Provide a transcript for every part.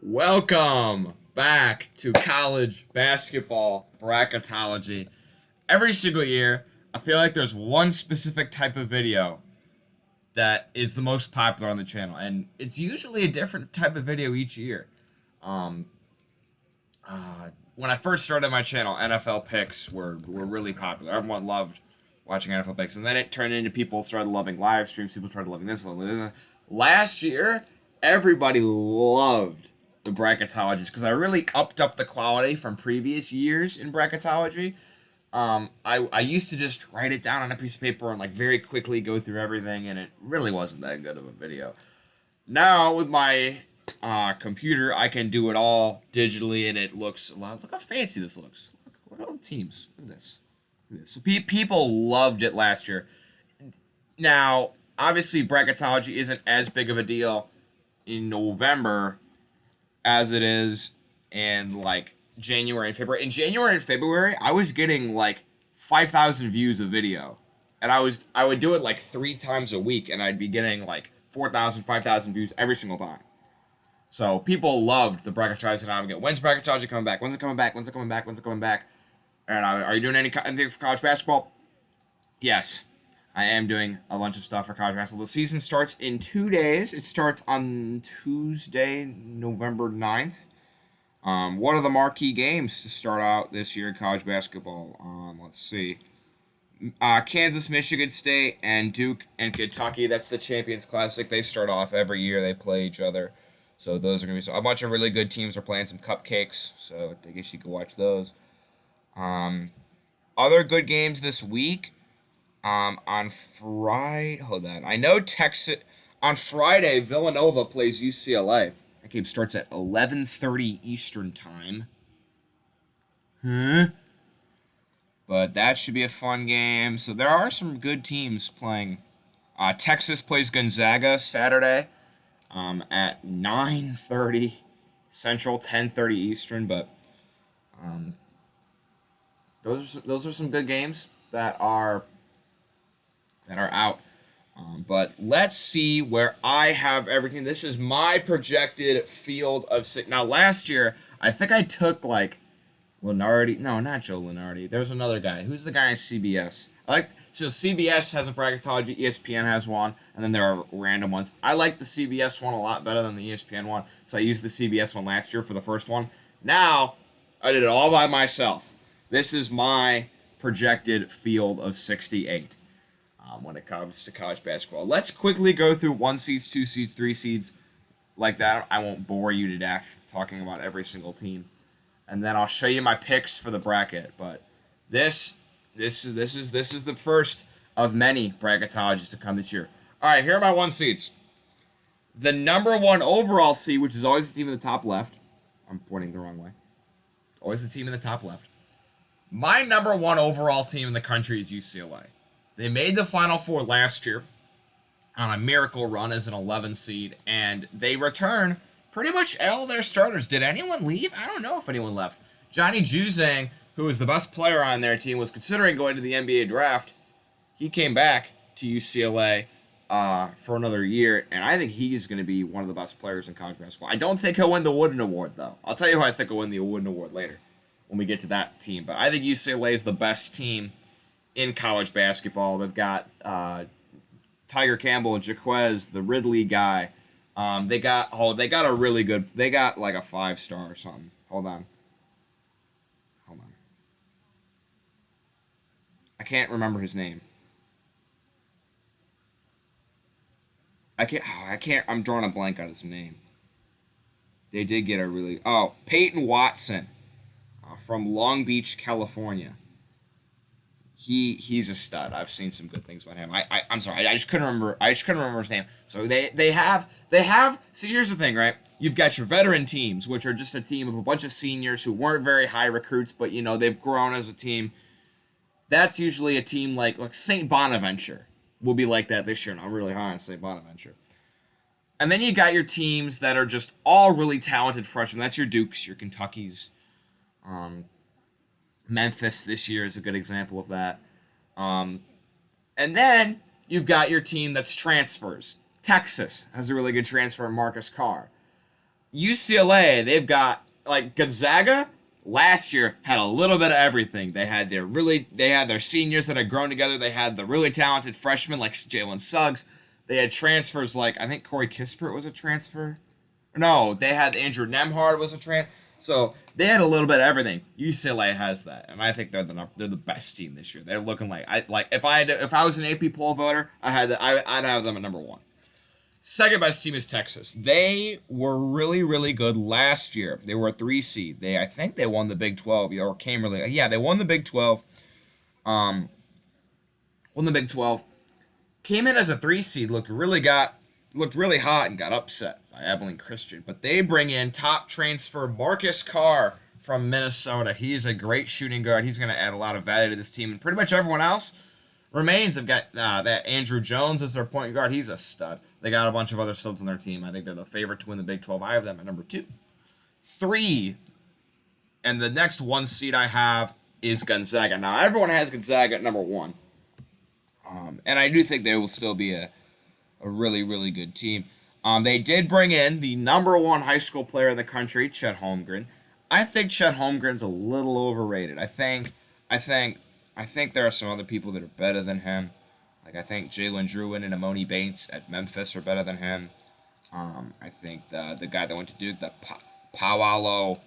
Welcome back to college basketball bracketology. Every single year, I feel like there's one specific type of video that is the most popular on the channel, and it's usually a different type of video each year. Um, when I first started my channel, NFL picks were really popular. Everyone loved watching NFL picks, and then it turned into people started loving live streams. People started loving this. Last year, everybody loved the bracketologies because I really upped up the quality from previous years in bracketology. I used to just write it down on a piece of paper and like very quickly go through everything, and it really wasn't that good of a video. Now with my computer, I can do it all digitally, and it looks a lot. Look how fancy this looks. Look at all the teams. Look at this. Look at this. So people loved it last year. Now, obviously, bracketology isn't as big of a deal in November as it is in like January and February. In January and February, I was getting like 5,000 views a video, and I would do it like 3 times a week, and I'd be getting like 4,000, 5,000 views every single time. So people loved the bracketology, and I would go, "When's bracketology coming back? When's it coming back? When's it coming back? When's it coming back?" And are you doing anything for college basketball? Yes, I am doing a bunch of stuff for college basketball. The season starts in 2 days. It starts on Tuesday, November 9th. What are the marquee games to start out this year in college basketball? Let's see. Kansas, Michigan State, and Duke and Kentucky. That's the Champions Classic. They start off every year. They play each other. So those are going to be a bunch of really good teams are playing some cupcakes. So I guess you could watch those. Other good games this week. On Friday, hold on. I know Texas on Friday. Villanova plays UCLA. That game starts at 11:30 Eastern time. Huh? But that should be a fun game. So there are some good teams playing. Texas plays Gonzaga Saturday at 9:30 Central, 10:30 Eastern. But those are some good games that are out. But let's see where I have everything. This is my projected field of six. Now, last year, I think I took, like, Lenardi. No, not Joe Lenardi. There's another guy. Who's the guy on CBS? So CBS has a bracketology, ESPN has one, and then there are random ones. I like the CBS one a lot better than the ESPN one, so I used the CBS one last year for the first one. Now, I did it all by myself. This is my projected field of 68. When it comes to college basketball. Let's quickly go through 1 seeds, 2 seeds, 3 seeds like that. I won't bore you to death talking about every single team. And then I'll show you my picks for the bracket. But this is the first of many bracketologies to come this year. All right, here are my 1 seeds. The number 1 overall seed, which is always the team in the top left. I'm pointing the wrong way. Always the team in the top left. My number 1 overall team in the country is UCLA. They made the Final Four last year on a miracle run as an 11 seed, and they return pretty much all their starters. Did anyone leave? I don't know if anyone left. Johnny Juzang, who was the best player on their team, was considering going to the NBA draft. He came back to UCLA for another year, and I think he's going to be one of the best players in college basketball. I don't think he'll win the Wooden Award, though. I'll tell you who I think will win the Wooden Award later when we get to that team. But I think UCLA is the best team in college basketball. They've got Tiger Campbell, Jaquez, the Ridley guy. They got a really good. They got like a 5-star or something. Hold on. I can't remember his name. I can't. I'm drawing a blank on his name. They did get a really. Oh, Peyton Watson, from Long Beach, California. He's a stud. I've seen some good things about him. I'm sorry. I just couldn't remember his name. So they have. See, here's the thing, right? You've got your veteran teams, which are just a team of a bunch of seniors who weren't very high recruits, but they've grown as a team. That's usually a team like St. Bonaventure will be like that this year. And I'm really high on St. Bonaventure. And then you got your teams that are just all really talented freshmen. That's your Dukes, your Kentuckys. Memphis this year is a good example of that. And then you've got your team that's transfers. Texas has a really good transfer in Marcus Carr. UCLA, they've got like Gonzaga last year had a little bit of everything. They had their seniors that had grown together. They had the really talented freshmen like Jalen Suggs. They had transfers like I think Corey Kispert was a transfer. No, they had Andrew Nemhard was a transfer. So they had a little bit of everything. UCLA has that, and I think they're the best team this year. They're looking like if I was an AP poll voter, I'd have them at number one. Second best team is Texas. They were really, really good last year. They were a 3 seed. I think they won the Big 12, or came really. Yeah, they won the Big 12. Um, won the Big 12. Came in as a 3 seed. Looked really hot and got upset by Abilene Christian. But they bring in top transfer Marcus Carr from Minnesota. He's a great shooting guard. He's going to add a lot of value to this team, and pretty much everyone else remains. They've got that Andrew Jones as their point guard. He's a stud. They got a bunch of other studs on their team. I think they're the favorite to win the Big 12. I have them at number 2. 3, and the next 1 seed I have is Gonzaga. Now, everyone has Gonzaga at number 1. And I do think they will still be a really, really good team. They did bring in the number 1 high school player in the country, Chet Holmgren. I think Chet Holmgren's a little overrated. I think there are some other people that are better than him. Like I think Jalen Druin and Amoni Bates at Memphis are better than him. I think the guy that went to Duke, the Pawalo,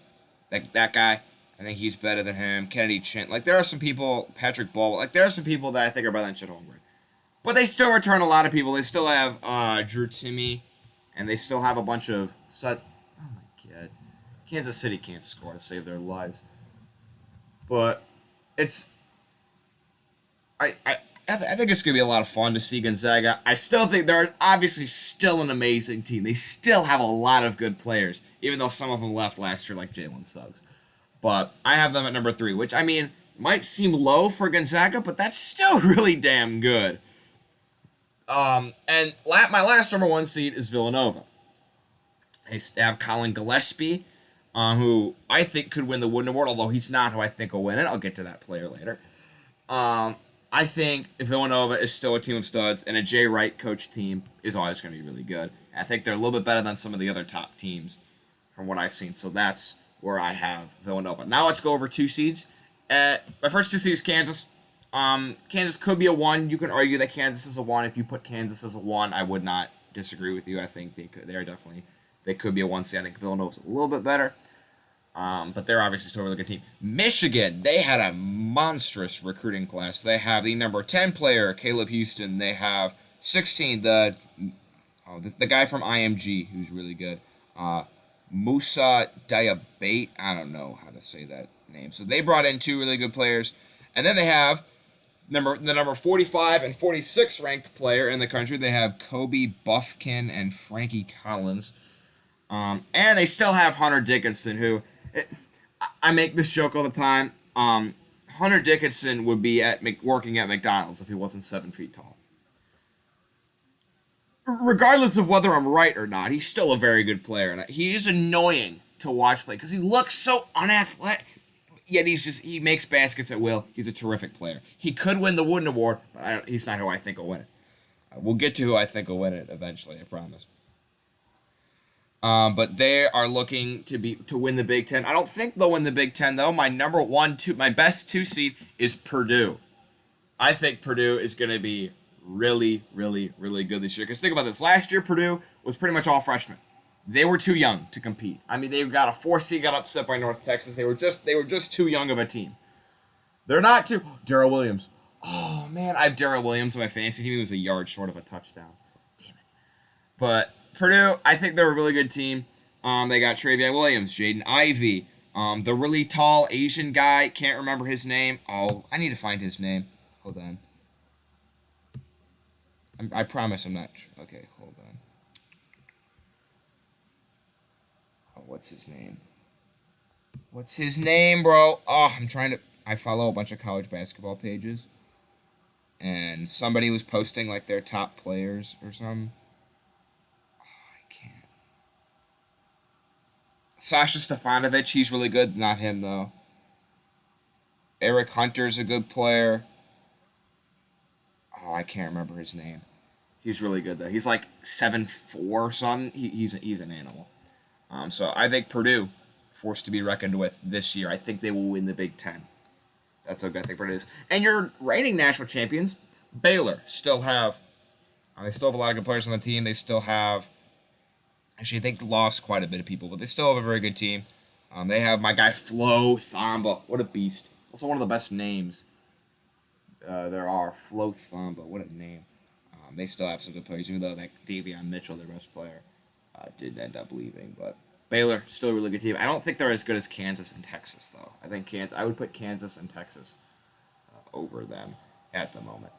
that guy, I think he's better than him. Kennedy Chin. Like there are some people, Patrick Ball. Like there are some people that I think are better than Chet Holmgren. But they still return a lot of people. They still have Drew Timme, and they still have a bunch of oh my god, Kansas City can't score to save their lives. But it's I think it's going to be a lot of fun to see Gonzaga. I still think they're obviously still an amazing team. They still have a lot of good players, even though some of them left last year, like Jalen Suggs. But I have them at number 3, which, I mean, might seem low for Gonzaga, but that's still really damn good. And my last number 1 seed is Villanova. They have Colin Gillespie, who I think could win the Wooden Award, although he's not who I think will win it. I'll get to that player later. I think Villanova is still a team of studs, and a Jay Wright coach team is always going to be really good. I think they're a little bit better than some of the other top teams from what I've seen. So that's where I have Villanova. Now let's go over 2 seeds. My first 2 seeds, Kansas. Kansas could be a 1. You can argue that Kansas is a 1. If you put Kansas as a 1, I would not disagree with you. I think they could be a 1 seed. I think Villanova's a little bit better. But they're obviously still a really good team. Michigan, they had a monstrous recruiting class. They have the number 10 player, Caleb Houston. They have 16, the guy from IMG, who's really good. Musa Diabate. I don't know how to say that name. So they brought in 2 really good players. And then they have the number 45 and 46 ranked player in the country. They have Kobe Buffkin and Frankie Collins. And they still have Hunter Dickinson, who I make this joke all the time. Hunter Dickinson would be working at McDonald's if he wasn't 7 feet tall. Regardless of whether I'm right or not, he's still a very good player, and he is annoying to watch play because he looks so unathletic. Yet he makes baskets at will. He's a terrific player. He could win the Wooden Award, but he's not who I think will win it. We'll get to who I think will win it eventually, I promise. But they are looking to win the Big Ten. I don't think they'll win the Big Ten though. My my best 2 seed is Purdue. I think Purdue is going to be really, really, really good this year. Because think about this: last year Purdue was pretty much all freshmen. They were too young to compete. I mean, they got a 4 seed, got upset by North Texas. They were just too young of a team. They're not too. Darrell Williams. Oh man, I have Darrell Williams in my fantasy team. He was a yard short of a touchdown. Damn it. But Purdue, I think they're a really good team. They got Travion Williams, Jaden Ivey, the really tall Asian guy. Can't remember his name. Oh, I need to find his name. Hold on. I promise I'm not. Okay, hold on. Oh, what's his name? What's his name, bro? Oh, I follow a bunch of college basketball pages, and somebody was posting like their top players or something. Sasha Stefanovic, he's really good. Not him, though. Eric Hunter's a good player. Oh, I can't remember his name. He's really good, though. He's like 7'4" or something. He's an animal. So I think Purdue, forced to be reckoned with this year. I think they will win the Big Ten. That's how good I think Purdue is. And your reigning national champions, Baylor, still have. They still have a lot of good players on the team. They still have. Actually, I think lost quite a bit of people, but they still have a very good team. They have my guy Flo Thamba. What a beast. Also one of the best names there are. Flo Thamba. What a name. They still have some good players, even though that Davion Mitchell, their best player, did end up leaving. But Baylor, still a really good team. I don't think they're as good as Kansas and Texas, though. I would put Kansas and Texas over them at the moment.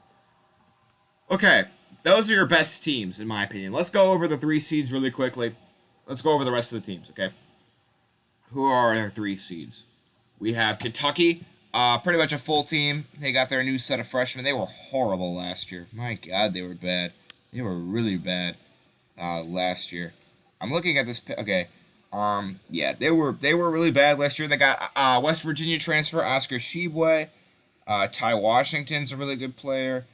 Okay, those are your best teams, in my opinion. Let's go over the 3 seeds really quickly. Let's go over the rest of the teams, okay? Who are our 3 seeds? We have Kentucky, pretty much a full team. They got their new set of freshmen. They were horrible last year. My God, they were bad. They were really bad last year. I'm looking at this. Okay, yeah, they were really bad last year. They got West Virginia transfer Oscar Tshiebwe. Ty Washington's a really good player.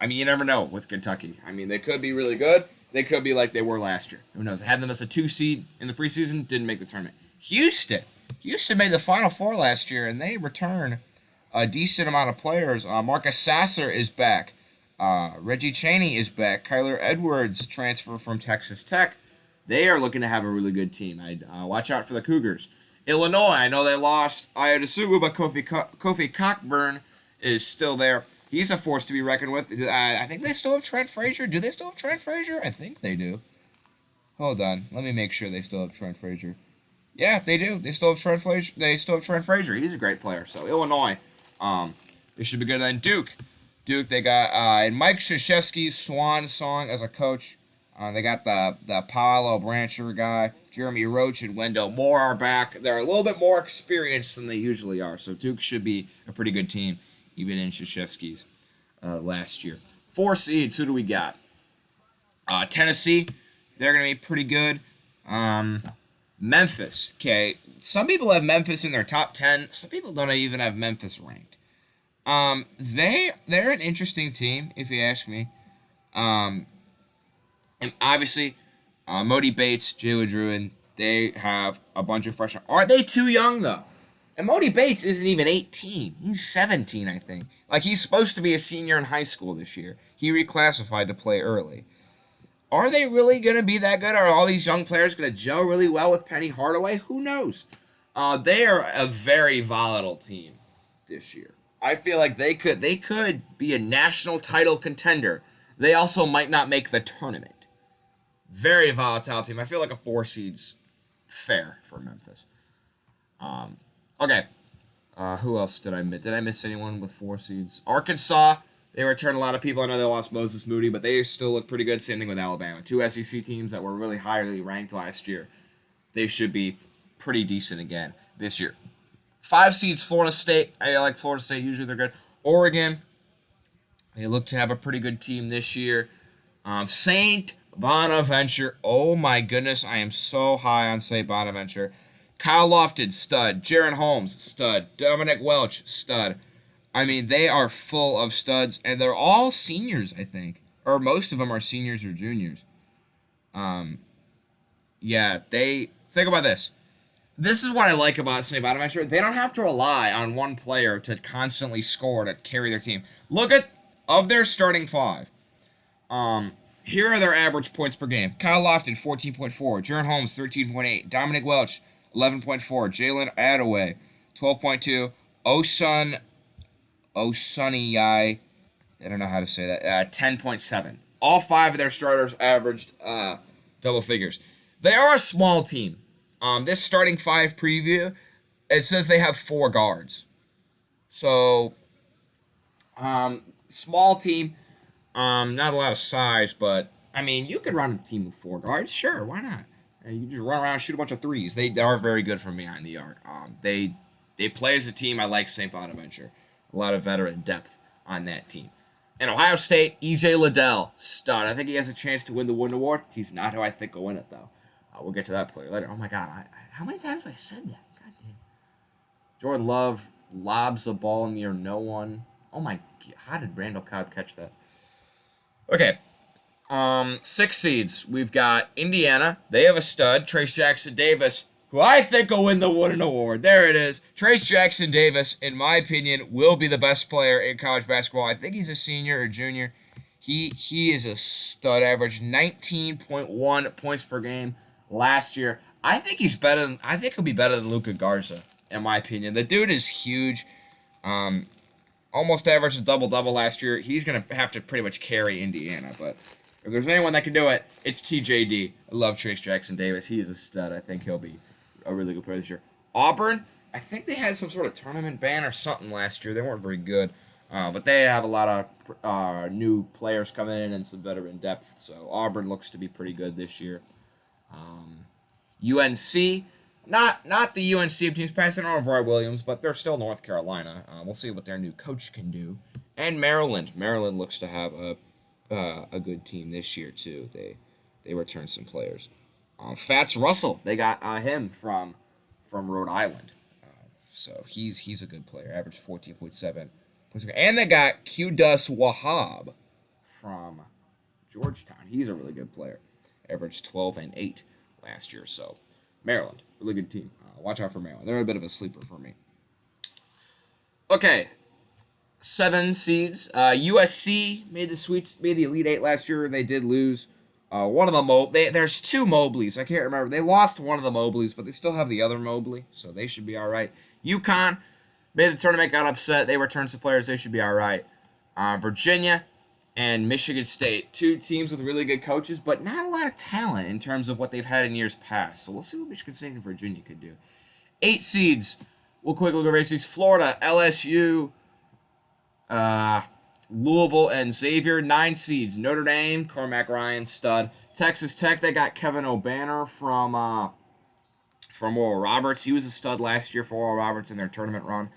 I mean, you never know with Kentucky. I mean, they could be really good. They could be like they were last year. Who knows? I had them as a 2 seed in the preseason. Didn't make the tournament. Houston made the Final Four last year, and they return a decent amount of players. Marcus Sasser is back. Reggie Chaney is back. Kyler Edwards transfer from Texas Tech. They are looking to have a really good team. I'd watch out for the Cougars. Illinois, I know they lost Ayodasubu, but Kofi Cockburn is still there. He's a force to be reckoned with. I think they still have Trent Frazier. Do they still have Trent Frazier? I think they do. Hold on. Let me make sure they still have Trent Frazier. Yeah, they do. They still have Trent Frazier. He's a great player. So Illinois, they should be good. Then Duke, they got and Mike Krzyzewski's swan song as a coach. They got the Paolo Brancher guy. Jeremy Roach and Wendell Moore are back. They're a little bit more experienced than they usually are. So Duke should be a pretty good team, even in Krzyzewski's last year. 4 seeds, who do we got? Tennessee, they're going to be pretty good. Memphis, okay. Some people have Memphis in their top 10. Some people don't even have Memphis ranked. They're an interesting team, if you ask me. And obviously, Modi Bates, Jalen Druin, they have a bunch of freshmen. Are they too young, though? And Modi Bates isn't even 18. He's 17, I think. Like, he's supposed to be a senior in high school this year. He reclassified to play early. Are they really going to be that good? Are all these young players going to gel really well with Penny Hardaway? Who knows? They are a very volatile team this year. I feel like they could be a national title contender. They also might not make the tournament. Very volatile team. I feel like a 4 seed's fair for Memphis. Okay. Who else did I miss? Did I miss anyone with 4 seeds? Arkansas. They returned a lot of people. I know they lost Moses Moody, but they still look pretty good. Same thing with Alabama. 2 SEC teams that were really highly ranked last year. They should be pretty decent again this year. 5 seeds, Florida State. I like Florida State. Usually they're good. Oregon. They look to have a pretty good team this year. St. Bonaventure. Oh my goodness. I am so high on St. Bonaventure. Kyle Lofton, stud. Jaron Holmes, stud. Dominic Welch, stud. I mean, they are full of studs, and they're all seniors, I think. Or most of them are seniors or juniors. Yeah, think about this. This is what I like about St. Bonaventure. They don't have to rely on one player to constantly score to carry their team. Look at, of their starting 5. Here are their average points per game. Kyle Lofton, 14.4. Jaron Holmes, 13.8. Dominic Welch, 11.4. Jalen Adaway, 12.2. Osunniyi, I don't know how to say that, 10.7. All 5 of their starters averaged double figures. They are a small team. This starting 5 preview, it says they have 4 guards. So, small team, not a lot of size, but, I mean, you could run a team with 4 guards. Sure, why not? And you just run around and shoot a bunch of threes. They are very good from behind the arc. They play as a team. I like St. Bonaventure. A lot of veteran depth on that team. And Ohio State, E.J. Liddell, stud. I think he has a chance to win the Wooden Award. He's not who I think will win it, though. We'll get to that player later. Oh, my God. How many times have I said that? God damn. Jordan Love lobs a ball near no one. Oh, my God. How did Randall Cobb catch that? Okay. 6 seeds. We've got Indiana. They have a stud, Trace Jackson Davis, who I think will win the Wooden Award. There it is. Trace Jackson Davis, in my opinion, will be the best player in college basketball. I think he's a senior or junior. He is a stud. Average 19.1 points per game last year. I think he'll be better than Luka Garza, in my opinion. The dude is huge. Almost averaged a double-double last year. He's going to have to pretty much carry Indiana, but if there's anyone that can do it, it's TJD. I love Trace Jackson Davis. He is a stud. I think he'll be a really good player this year. Auburn, I think they had some sort of tournament ban or something last year. They weren't very good, but they have a lot of new players coming in and some veteran depth, so Auburn looks to be pretty good this year. UNC, not the UNC teams passing on Roy Williams, but they're still North Carolina. We'll see what their new coach can do. And Maryland looks to have a good team this year too. They returned some players. Fats Russell, they got him from Rhode Island, so he's a good player. Averaged 14.7. And they got Qdus Wahab from Georgetown. He's a really good player. Averaged 12 and 8 last year. So Maryland, really good team. Watch out for Maryland. They're a bit of a sleeper for me. Okay, 7 seeds. USC made the Elite Eight last year. They did lose one of the there's 2 Mobleys. I can't remember. They lost one of the Mobleys, but they still have the other Mobley, so they should be all right. UConn made the tournament, got upset. They returned some players. They should be all right. Virginia and Michigan State, 2 teams with really good coaches, but not a lot of talent in terms of what they've had in years past. So we'll see what Michigan State and Virginia could do. 8 seeds. We'll quickly look at race seeds. Florida, LSU, Louisville, and Xavier. 9 seeds. Notre Dame, Cormac Ryan, stud. Texas Tech, they got Kevin O'Banner from Oral Roberts. He was a stud last year for Oral Roberts in their tournament run.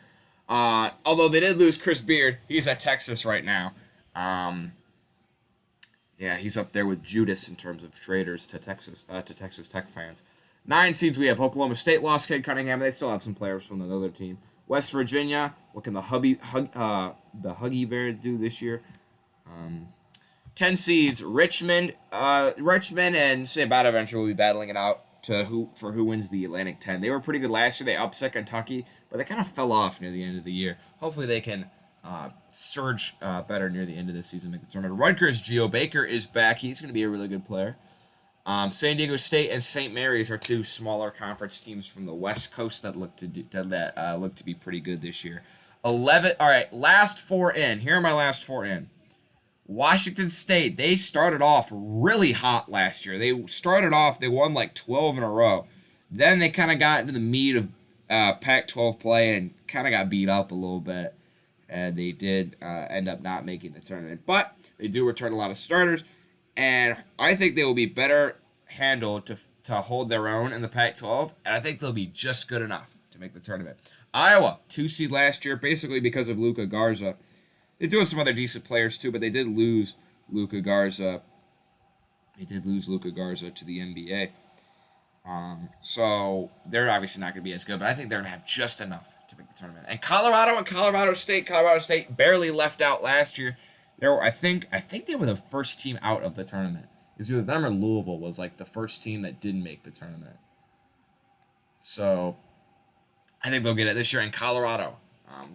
Although they did lose Chris Beard. He's at Texas right now. Yeah, he's up there with Judas in terms of traders to Texas Tech fans. 9 seeds, we have Oklahoma State lost Cade Cunningham. They still have some players from the other team. West Virginia, what can the Huggy Bear do this year? 10 seeds, Richmond and St. Bonaventure will be battling it out for who wins the Atlantic 10. They were pretty good last year. They upset Kentucky, but they kind of fell off near the end of the year. Hopefully they can surge better near the end of the season, make the tournament. Rutgers, Geo Baker is back. He's going to be a really good player. San Diego State and St. Mary's are 2 smaller conference teams from the West Coast that look to be pretty good this year. 11. All right, last 4 in. Here are my last 4 in. Washington State, they started off really hot last year. They won like 12 in a row. Then they kind of got into the meat of Pac-12 play and kind of got beat up a little bit. And they did end up not making the tournament. But they do return a lot of starters. And I think they will be better handled to hold their own in the Pac-12. And I think they'll be just good enough to make the tournament. Iowa, 2 seed last year, basically because of Luka Garza. They do have some other decent players too, but they did lose Luka Garza. They did lose Luka Garza to the NBA. So they're obviously not going to be as good, but I think they're going to have just enough to make the tournament. And Colorado State barely left out last year. I think they were the first team out of the tournament. It was either them or Louisville was like the first team that didn't make the tournament. So I think they'll get it this year. And Colorado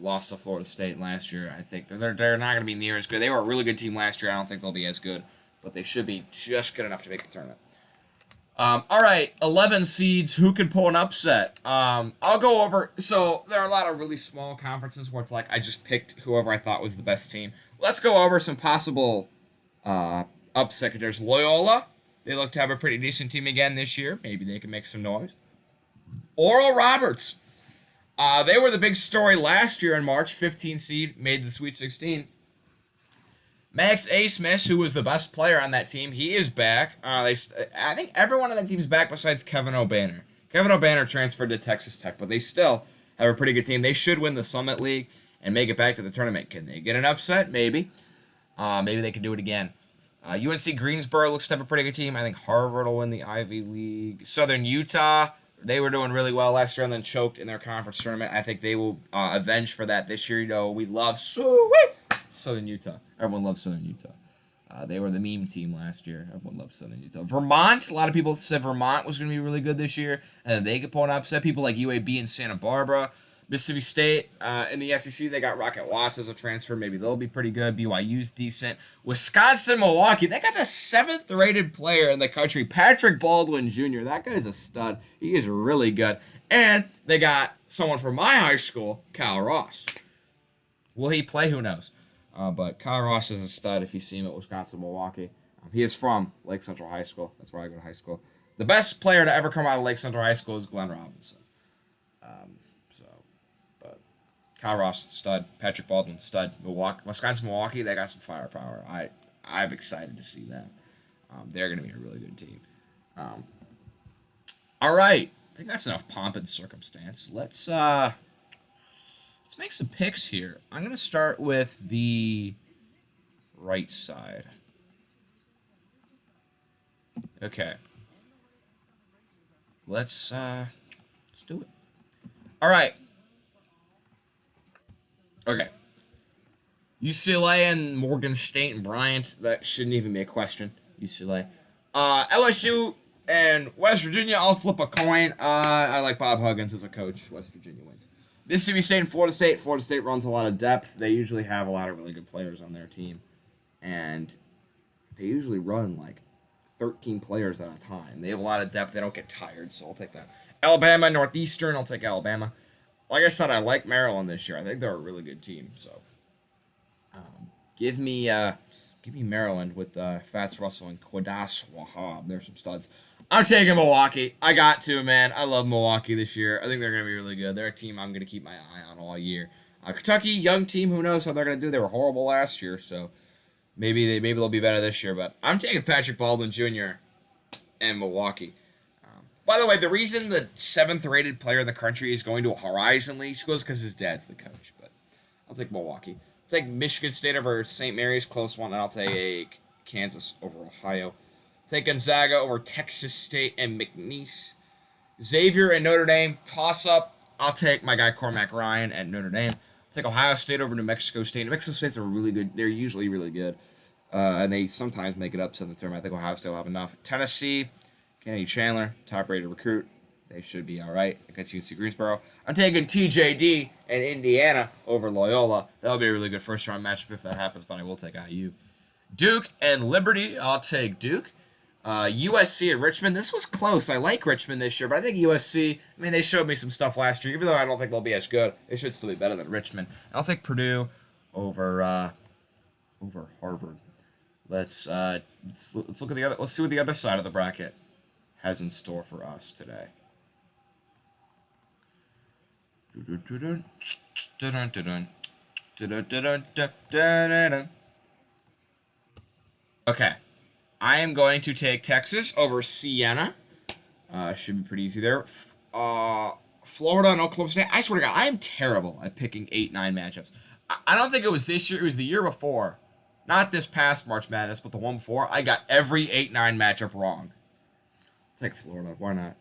lost to Florida State last year. I think they're not going to be near as good. They were a really good team last year. I don't think they'll be as good, but they should be just good enough to make the tournament. All right, 11 seeds. Who could pull an upset? I'll go over. So there are a lot of really small conferences where it's like I just picked whoever I thought was the best team. Let's go over some possible upset contenders. Loyola, they look to have a pretty decent team again this year. Maybe they can make some noise. Oral Roberts, they were the big story last year in March. 15 seed, made the Sweet 16. Max Asmus, who was the best player on that team, he is back. I think everyone on that team is back besides Kevin O'Banner. Kevin O'Banner transferred to Texas Tech, but they still have a pretty good team. They should win the Summit League and make it back to the tournament. Can they get an upset? Maybe. Maybe they can do it again. UNC Greensboro looks to have a pretty good team. I think Harvard will win the Ivy League. Southern Utah, they were doing really well last year and then choked in their conference tournament. I think they will avenge for that this year. You know, we love Southern Utah. Everyone loves Southern Utah. They were the meme team last year. Everyone loves Southern Utah. Vermont, a lot of people said Vermont was going to be really good this year, and they could pull an upset. People like UAB and Santa Barbara. Mississippi State, in the SEC, they got Rocket Watts as a transfer. Maybe they'll be pretty good. BYU's decent. Wisconsin, Milwaukee, they got the 7th rated player in the country, Patrick Baldwin Jr. That guy's a stud. He is really good. And they got someone from my high school, Kyle Ross. Will he play? Who knows? But Kyle Ross is a stud if you see him at Wisconsin, Milwaukee. He is from Lake Central High School. That's where I go to high school. The best player to ever come out of Lake Central High School is Glenn Robinson. Kyle Ross, stud. Patrick Baldwin, stud. Wisconsin, Milwaukee, they got some firepower. I'm excited to see them. They're going to be a really good team. All right. I think that's enough pomp and circumstance. Let's make some picks here. I'm going to start with the right side. Okay. Let's do it. All right. Okay. UCLA and Morgan State and Bryant, that shouldn't even be a question. UCLA. LSU and West Virginia, I'll flip a coin. I like Bob Huggins as a coach. West Virginia wins. Mississippi State and Florida State. Florida State runs a lot of depth. They usually have a lot of really good players on their team. And they usually run like 13 players at a time. They have a lot of depth. They don't get tired, so I'll take that. Alabama, Northeastern, I'll take Alabama. Like I said, I like Maryland this year. I think they're a really good team. So, give me Maryland with Fats Russell and Quadas Wahab. They're some studs. I'm taking Milwaukee. I got to, man. I love Milwaukee this year. I think they're going to be really good. They're a team I'm going to keep my eye on all year. Kentucky, young team. Who knows how they're going to do? They were horrible last year, so maybe they'll be better this year. But I'm taking Patrick Baldwin Jr. and Milwaukee. By the way, the reason the 7th rated player in the country is going to a Horizon League school is because his dad's the coach. But I'll take Milwaukee. I'll take Michigan State over St. Mary's, close one. And I'll take Kansas over Ohio. I'll take Gonzaga over Texas State and McNeese. Xavier and Notre Dame, toss-up. I'll take my guy Cormac Ryan at Notre Dame. I'll take Ohio State over New Mexico State. New Mexico State's are really good. They're usually really good. And they sometimes make it upset in the tournament. I think Ohio State will have enough. Tennessee, Kennedy Chandler, top-rated recruit. They should be all right against UC Greensboro. I'm taking TJD and Indiana over Loyola. That'll be a really good first-round matchup if that happens, but I will take IU. Duke and Liberty, I'll take Duke. USC and Richmond, this was close. I like Richmond this year, but I think USC, I mean, they showed me some stuff last year. Even though I don't think they'll be as good, they should still be better than Richmond. I'll take Purdue over Harvard. Let's look at the other. Let's see what the other side of the bracket has in store for us today. Okay. I am going to take Texas over Siena. Should be pretty easy there. Florida and Oklahoma State. I swear to God, I am terrible at picking 8-9 matchups. I don't think it was this year. It was the year before. Not this past March Madness, but the one before. I got every 8-9 matchup wrong. I'll take Florida. Why not?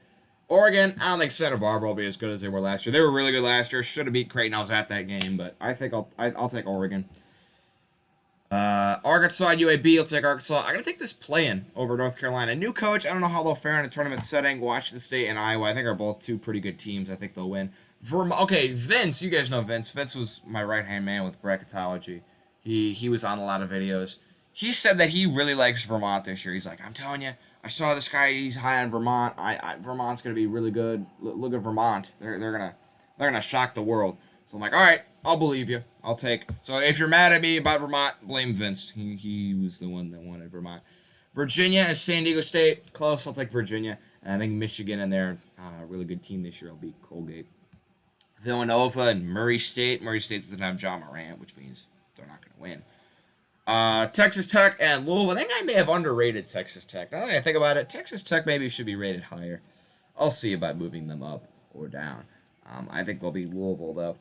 Oregon, I don't think Santa Barbara will be as good as they were last year. They were really good last year. Should have beat Creighton. I was at that game, but I think I'll take Oregon. Arkansas and UAB, I'll take Arkansas. I'm going to take this play-in over North Carolina. New coach, I don't know how they'll fare in a tournament setting. Washington State and Iowa, I think are both two pretty good teams. I think they'll win. Okay, Vince, you guys know Vince. Vince was my right-hand man with Bracketology. He was on a lot of videos. He said that he really likes Vermont this year. He's like, I'm telling you, I saw this guy, he's high on Vermont. Vermont's going to be really good. Look at Vermont. They're gonna shock the world. So I'm like, all right, I'll believe you. I'll take. So if you're mad at me about Vermont, blame Vince. He was the one that wanted Vermont. Virginia and San Diego State, close. I'll take Virginia. And I think Michigan and their really good team this year will beat Colgate. Villanova and Murray State. Murray State doesn't have John Morant, which means they're not going to win. Texas Tech and Louisville. I think I may have underrated Texas Tech. Now that I think about it, Texas Tech maybe should be rated higher. I'll see about moving them up or down. I think they'll be Louisville, though.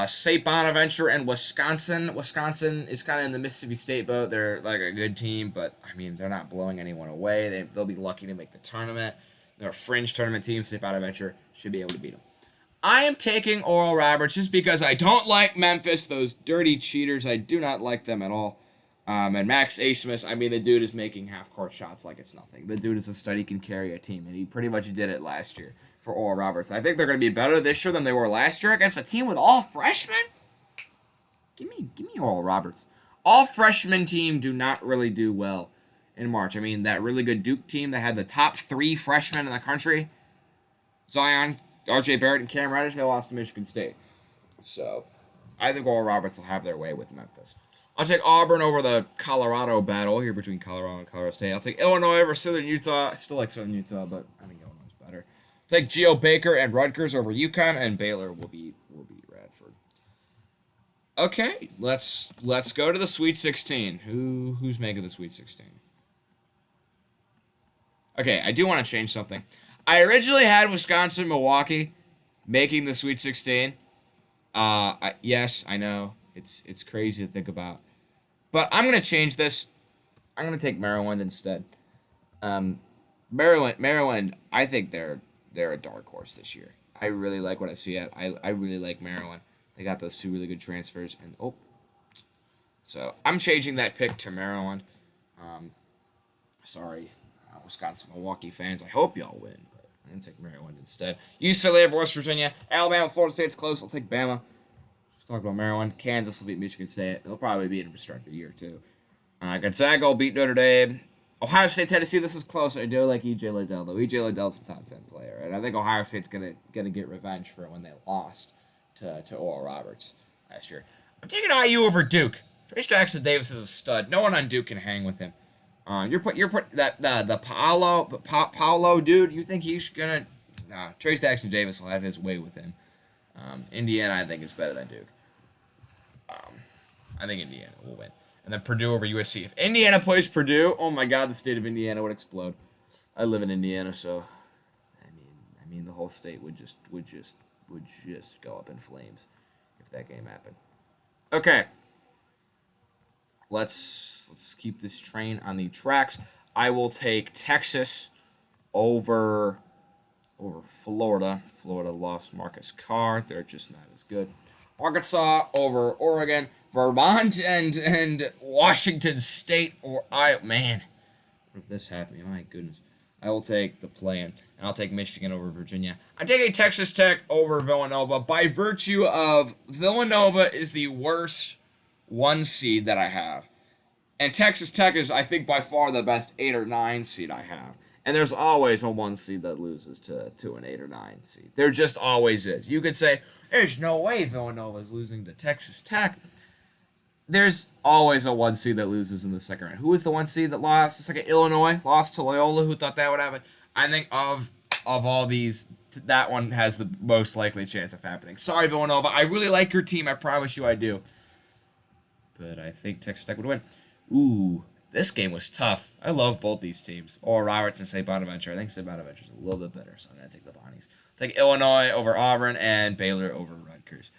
St. Bonaventure and Wisconsin. Wisconsin is kind of in the Mississippi State boat. They're like a good team, but, I mean, they're not blowing anyone away. They'll be lucky to make the tournament. They're a fringe tournament team. St. Bonaventure should be able to beat them. I am taking Oral Roberts just because I don't like Memphis, those dirty cheaters. I do not like them at all. And Max Asmus, I mean, the dude is making half-court shots like it's nothing. The dude is a stud. He can carry a team, and he pretty much did it last year for Oral Roberts. I think they're going to be better this year than they were last year against a team with all freshmen. Give me Oral Roberts. All freshman team do not really do well in March. I mean, that really good Duke team that had the top 3 freshmen in the country, Zion, R.J. Barrett, and Cam Reddish, they lost to Michigan State. So, I think Oral Roberts will have their way with Memphis. I'll take Auburn over the Colorado battle here between Colorado and Colorado State. I'll take Illinois over Southern Utah. I still like Southern Utah, but I think Illinois is better. I'll take Geo Baker and Rutgers over UConn, and Baylor will beat Radford. Okay, let's go to the Sweet 16. Who's making the Sweet 16? Okay, I do want to change something. I originally had Wisconsin, Milwaukee making the Sweet 16. Yes, I know. It's crazy to think about. But I'm going to change this. I'm going to take Maryland instead. Maryland, I think they're a dark horse this year. I really like what I see at. I really like Maryland. They got those 2 really good transfers. So I'm changing that pick to Maryland. Sorry, Wisconsin, Milwaukee fans. I hope y'all win. But I'm going to take Maryland instead. UCLA over West Virginia. Alabama, Florida State's close. I'll take Bama. Talk about Maryland. Kansas will beat Michigan State. They'll probably beat them to start the year, too. Gonzaga will beat Notre Dame. Ohio State, Tennessee, this is close. I do like E.J. Liddell, though. E.J. Liddell's a top 10 player, and I think Ohio State's gonna get revenge for when they lost to Oral Roberts last year. I'm taking IU over Duke. Trace Jackson Davis is a stud. No one on Duke can hang with him. You're put that the Paolo dude. You think he's gonna? Nah. Trace Jackson Davis will have his way with him. Indiana, I think, is better than Duke. I think Indiana will win. And then Purdue over USC. If Indiana plays Purdue, oh my God, the state of Indiana would explode. I live in Indiana, so I mean the whole state would just go up in flames if that game happened. Okay. Let's keep this train on the tracks. I will take Texas over Florida. Florida lost Marcus Carr. They're just not as good. Arkansas over Oregon. Vermont and Washington State man. What if this happened? My goodness. I will take the play-in, and I'll take Michigan over Virginia. I'm taking Texas Tech over Villanova by virtue of Villanova is the worst 1 seed that I have. And Texas Tech is, I think, by far the best 8 or 9 seed I have. And there's always a 1 seed that loses to an 8 or 9 seed. There just always is. You could say, there's no way Villanova is losing to Texas Tech. There's always a 1 seed that loses in the second round. Who was the 1 seed that lost? The second, Illinois lost to Loyola. Who thought that would happen? I think of all these, that one has the most likely chance of happening. Sorry, Villanova. I really like your team. I promise you I do. But I think Texas Tech would win. Ooh, this game was tough. I love both these teams. Oral Roberts and St. Bonaventure. I think St. Bonaventure is a little bit better, so I'm going to take the Bonnies. I'll take Illinois over Auburn and Baylor over Rutgers.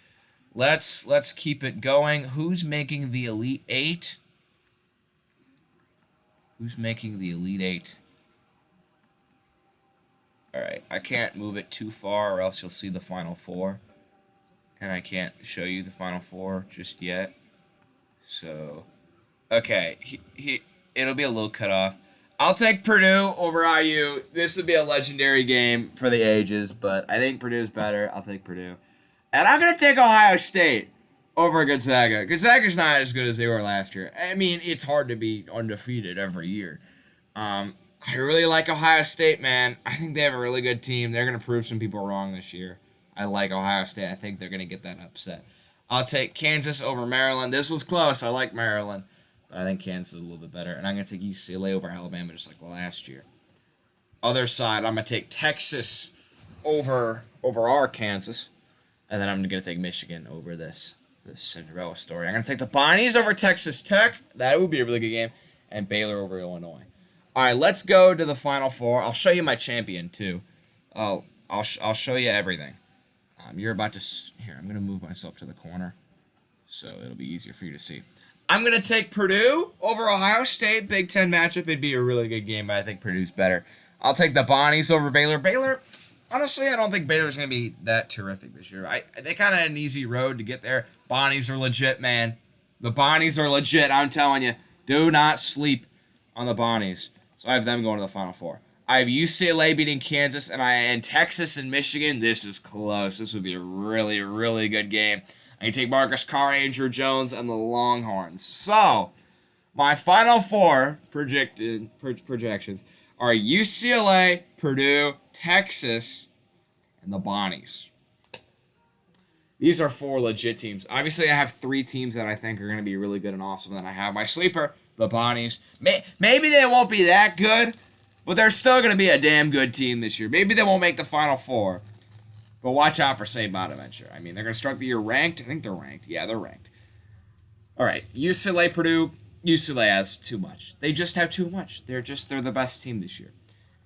Let's keep it going. Who's making the Elite Eight? Who's making the Elite Eight? All right, I can't move it too far or else you'll see the Final Four. And I can't show you the Final Four just yet. So, okay, it'll be a little cut off. I'll take Purdue over IU. This would be a legendary game for the ages, but I think Purdue's better. I'll take Purdue. And I'm going to take Ohio State over Gonzaga. Gonzaga's not as good as they were last year. I mean, it's hard to be undefeated every year. I really like Ohio State, man. I think they have a really good team. They're going to prove some people wrong this year. I like Ohio State. I think they're going to get that upset. I'll take Kansas over Maryland. This was close. I like Maryland. But I think Kansas is a little bit better. And I'm going to take UCLA over Alabama just like last year. Other side, I'm going to take Texas over our Kansas. And then I'm going to take Michigan over this Cinderella story. I'm going to take the Bonnies over Texas Tech. That would be a really good game. And Baylor over Illinois. All right, let's go to the Final Four. I'll show you my champion, too. I'll show you everything. You're about to... Here, I'm going to move myself to the corner so it'll be easier for you to see. I'm going to take Purdue over Ohio State. Big Ten matchup. It'd be a really good game, but I think Purdue's better. I'll take the Bonnies over Baylor. Baylor... Honestly, I don't think Baylor's going to be that terrific this year. They kind of had an easy road to get there. Bonnies are legit, man. The Bonnies are legit, I'm telling you. Do not sleep on the Bonnies. So I have them going to the Final Four. I have UCLA beating Kansas, and Texas and Michigan. This is close. This would be a really, really good game. I can take Marcus Carr, Andrew Jones, and the Longhorns. So, my Final Four projections are UCLA, Purdue, Texas, and the Bonnies. These are 4 legit teams. Obviously, I have 3 teams that I think are going to be really good and awesome. Then I have my sleeper, the Bonnies. Maybe they won't be that good, but they're still going to be a damn good team this year. Maybe they won't make the Final Four, but watch out for St. Bonaventure. I mean, they're going to start the year ranked. I think they're ranked. Yeah, they're ranked. All right, UCLA, Purdue. UCLA has too much. They just have too much. They're the best team this year.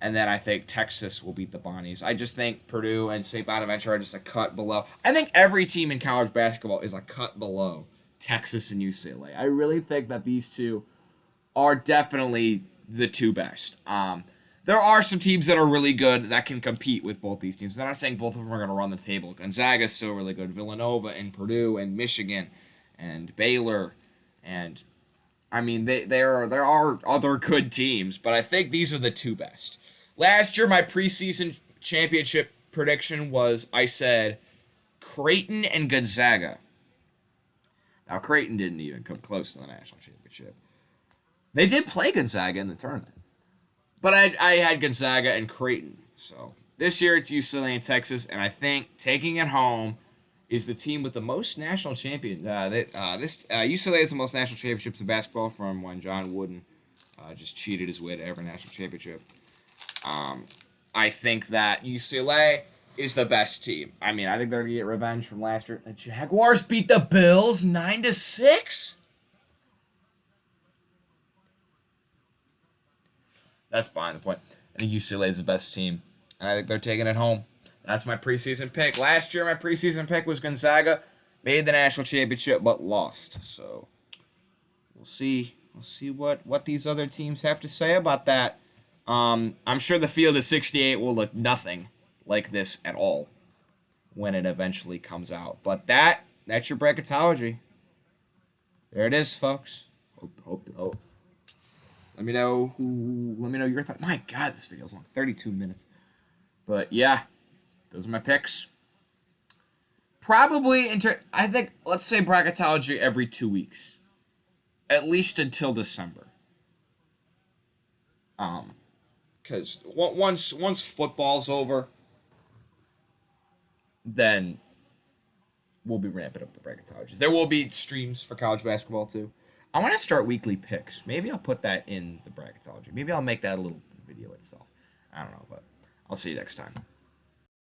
And then I think Texas will beat the Bonnies. I just think Purdue and St. Bonaventure are just a cut below. I think every team in college basketball is a cut below Texas and UCLA. I really think that these two are definitely the 2 best. There are some teams that are really good that can compete with both these teams. I'm not saying both of them are going to run the table. Gonzaga is still really good. Villanova and Purdue and Michigan and Baylor and I mean there are other good teams, but I think these are the 2 best. Last year, my preseason championship prediction was, I said, Creighton and Gonzaga. Now, Creighton didn't even come close to the national championship. They did play Gonzaga in the tournament. But I had Gonzaga and Creighton. So, this year it's UCLA and Texas, and I think taking it home is the team with the most national champions. UCLA has the most national championships in basketball from when John Wooden just cheated his way to every national championship. I think that UCLA is the best team. I mean, I think they're going to get revenge from last year. The Jaguars beat the Bills 9-6? That's behind the point. I think UCLA is the best team, and I think they're taking it home. That's my preseason pick. Last year, my preseason pick was Gonzaga. Made the national championship, but lost. So, we'll see. We'll see what these other teams have to say about that. I'm sure the field of 68 will look nothing like this at all when it eventually comes out. But that's your bracketology. There it is, folks. Hope. Let me know your thoughts. My God, this video's long, 32 minutes. But yeah, those are my picks. Probably I think let's say bracketology every 2 weeks, at least until December. Because once football's over, then we'll be ramping up the bracketologies. There will be streams for college basketball too. I want to start weekly picks. Maybe I'll put that in the bracketology. Maybe I'll make that a little video itself. I don't know, but I'll see you next time.